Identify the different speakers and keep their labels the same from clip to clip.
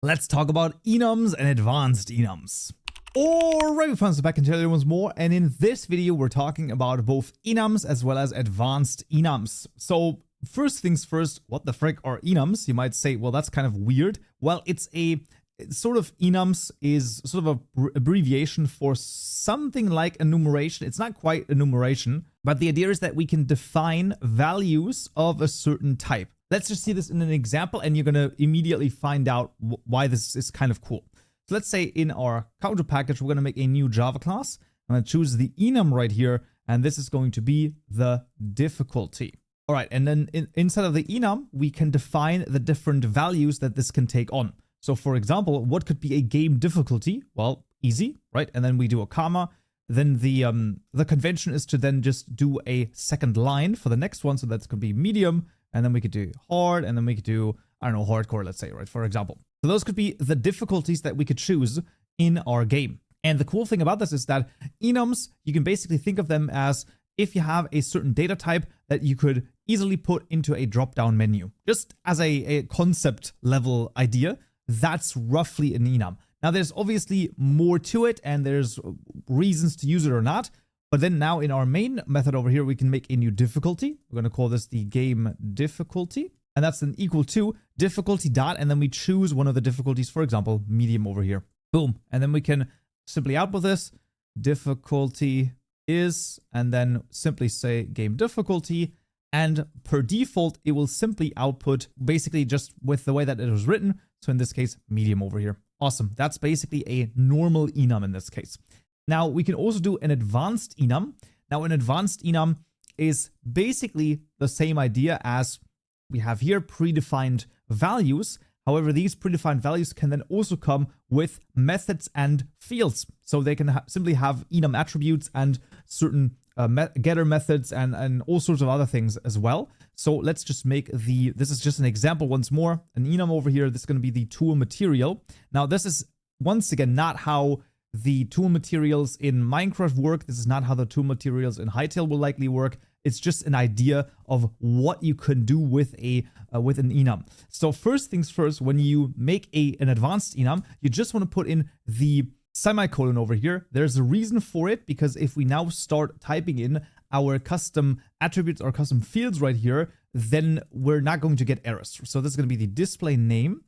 Speaker 1: Let's talk about enums and advanced enums. Alright, friends, so back in Hytale once more, and in this video we're talking about both enums as well as advanced enums. So first things first, what the frick are enums? You might say, well, that's kind of weird. Well, it's sort of enums is sort of a abbreviation for something like enumeration. It's not quite enumeration, but the idea is that we can define values of a certain type. Let's just see this in an example, and you're going to immediately find out why this is kind of cool. So let's say in our Kaupenjoe package, we're going to make a new Java class. I'm going to choose the enum right here, and this is going to be the difficulty. All right, and then inside of the enum, we can define the different values that this can take on. So for example, what could be a game difficulty? Well, easy, right? And then we do a comma. Then the convention is to then just do a second line for the next one. So that could be medium. And then we could do hard, and then we could do, I don't know, hardcore, let's say, right, for example. So those could be the difficulties that we could choose in our game. And the cool thing about this is that enums, you can basically think of them as if you have a certain data type that you could easily put into a drop-down menu. Just as a concept level idea, that's roughly an enum. Now, there's obviously more to it, and there's reasons to use it or not. But then now in our main method over here, we can make a new difficulty. We're going to call this the game difficulty. And that's an equal to difficulty dot. And then we choose one of the difficulties, for example, medium over here. Boom. And then we can simply output this. Difficulty is, and then simply say game difficulty. And per default, it will simply output basically just with the way that it was written. So in this case, medium over here. Awesome. That's basically a normal enum in this case. Now, we can also do an advanced enum. Now, an advanced enum is basically the same idea as we have here, predefined values. However, these predefined values can then also come with methods and fields. So they can simply have enum attributes and certain getter methods and all sorts of other things as well. So let's just make this is just an example once more. An enum over here, this is going to be the tool material. Now, this is once again not how the tool materials in Minecraft work. This is not how the tool materials in Hytale will likely work. It's just an idea of what you can do with an enum. So first things first, when you make an advanced enum, you just want to put in the semicolon over here. There's a reason for it, because if we now start typing in our custom attributes or custom fields right here, then we're not going to get errors. So this is going to be the display name.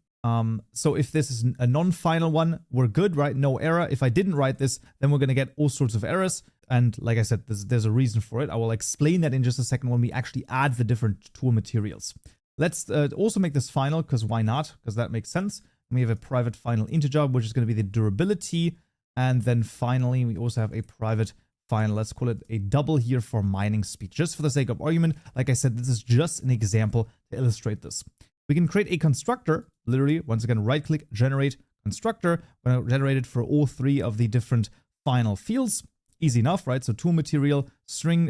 Speaker 1: So if this is a non-final one, we're good, right? No error. If I didn't write this, then we're going to get all sorts of errors. And like I said, there's a reason for it. I will explain that in just a second when we actually add the different tool materials. Let's also make this final, because why not? Because that makes sense. And we have a private final integer, which is going to be the durability. And then finally, we also have a private final. Let's call it a double here for mining speed, just for the sake of argument. Like I said, this is just an example to illustrate this. We can create a constructor, literally, once again, right click, generate constructor. We're going to generate it for all three of the different final fields. Easy enough, right? So tool material, string,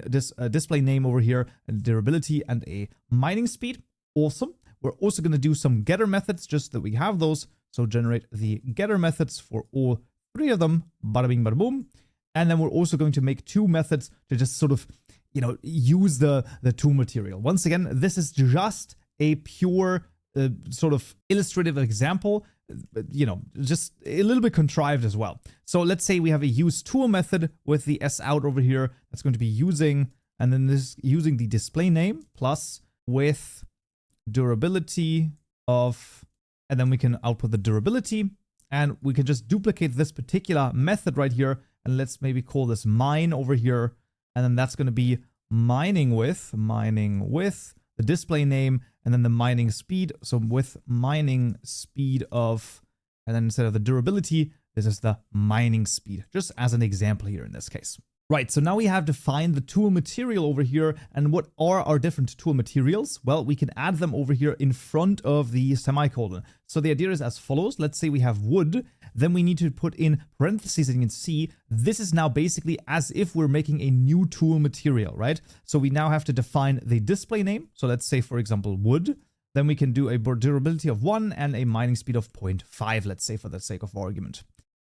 Speaker 1: display name over here, and durability, and a mining speed. Awesome. We're also going to do some getter methods just that we have those. So generate the getter methods for all three of them. Bada bing, bada boom. And then we're also going to make two methods to just sort of, use the tool material. Once again, this is just a pure sort of illustrative example, just a little bit contrived as well. So let's say we have a use tool method with the s out over here. That's going to be using, and then this using the display name plus with durability of, and then we can output the durability, and we can just duplicate this particular method right here. And let's maybe call this mine over here. And then that's going to be mining with the display name, and then the mining speed. So with mining speed of, and then instead of the durability, this is the mining speed, just as an example here in this case. Right, so now we have defined the tool material over here. And what are our different tool materials? Well, we can add them over here in front of the semicolon. So the idea is as follows. Let's say we have wood. Then we need to put in parentheses, and you can see this is now basically as if we're making a new tool material, right? So we now have to define the display name. So let's say, for example, wood. Then we can do a durability of 1 and a mining speed of 0.5, let's say, for the sake of argument.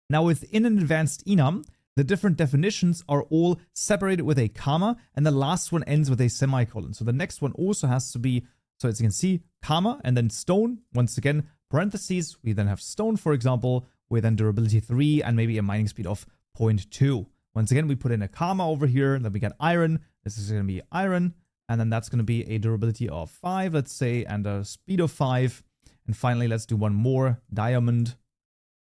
Speaker 1: Now within an advanced enum, the different definitions are all separated with a comma, and the last one ends with a semicolon. So the next one also has to be, so as you can see, comma, and then stone, once again, parentheses, we then have stone, for example, with then durability 3 and maybe a mining speed of 0.2. Once again, we put in a comma over here, then we get iron. This is going to be iron, and then that's going to be a durability of 5, let's say, and a speed of 5. And finally, let's do one more, diamond,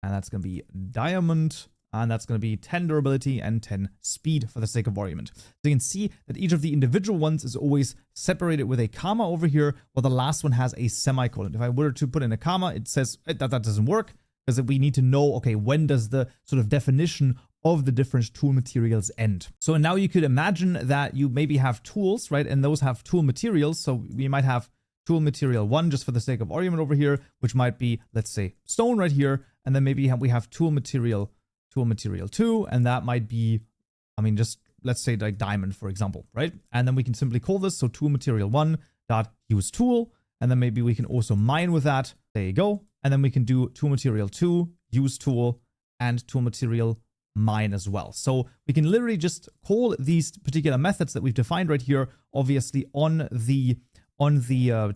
Speaker 1: and that's going to be diamond, and that's going to be 10 durability and 10 speed for the sake of argument. So you can see that each of the individual ones is always separated with a comma over here, while the last one has a semicolon. If I were to put in a comma, it says that doesn't work, because we need to know, okay, when does the sort of definition of the different tool materials end. So now you could imagine that you maybe have tools, right? And those have tool materials. So we might have tool material 1, just for the sake of argument over here, which might be, let's say, stone right here. And then maybe we have tool material 2, and that might be, I mean, just let's say like diamond, for example, right? And then we can simply call this, so tool material 1 dot use tool. And then maybe we can also mine with that. There you go. And then we can do tool material 2, use tool, and tool material mine as well. So we can literally just call these particular methods that we've defined right here, obviously on the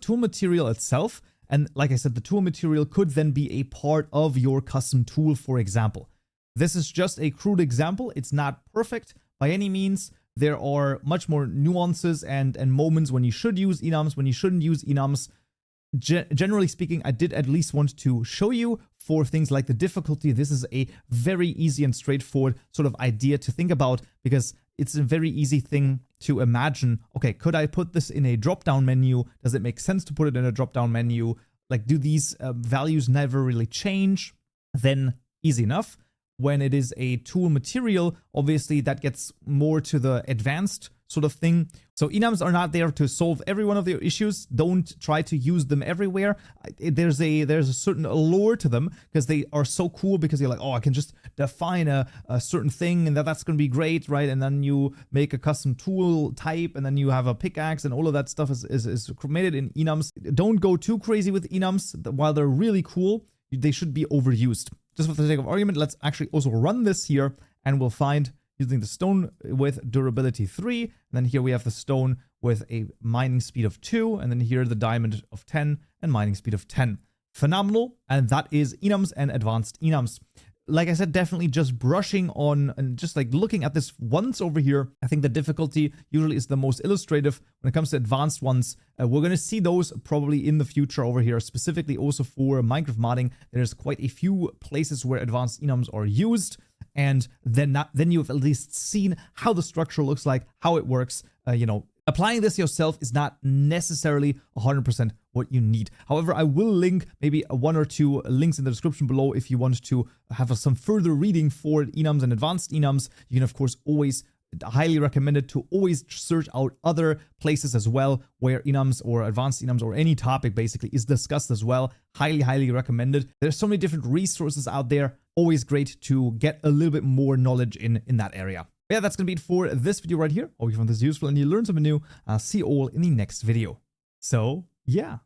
Speaker 1: tool material itself. And like I said, the tool material could then be a part of your custom tool, for example. This is just a crude example. It's not perfect by any means. There are much more nuances and moments when you should use enums, when you shouldn't use enums. Generally speaking, I did at least want to show you for things like the difficulty. This is a very easy and straightforward sort of idea to think about, because it's a very easy thing to imagine. Okay, could I put this in a drop-down menu? Does it make sense to put it in a drop-down menu? Like, do these values never really change? Then easy enough. When it is a tool material, obviously that gets more to the advanced sort of thing. So enums are not there to solve every one of your issues. Don't try to use them everywhere. There's a certain allure to them, because they are so cool, because you're like, oh, I can just define a certain thing, and that's going to be great, right? And then you make a custom tool type, and then you have a pickaxe, and all of that stuff is made in enums. Don't go too crazy with enums. While they're really cool, they should be overused. Just for the sake of argument, let's actually also run this here, and we'll find using the stone with durability 3, and then here we have the stone with a mining speed of 2, and then here the diamond of 10 and mining speed of 10. Phenomenal, and that is enums and advanced enums. Like I said, definitely just brushing on and just like looking at this once over here. I think the difficulty usually is the most illustrative when it comes to advanced ones. We're going to see those probably in the future over here, specifically also for Minecraft modding. There's quite a few places where advanced enums are used, and then you've at least seen how the structure looks like, how it works. Applying this yourself is not necessarily 100% what you need. However, I will link maybe 1 or 2 links in the description below if you want to have some further reading for enums and advanced enums. You can, of course, always highly recommend it to always search out other places as well where enums or advanced enums or any topic basically is discussed as well. Highly, highly recommended. There's so many different resources out there. Always great to get a little bit more knowledge in that area. Yeah, that's going to be it for this video right here. Hope you found this useful and you learned something new. I'll see you all in the next video. So, yeah.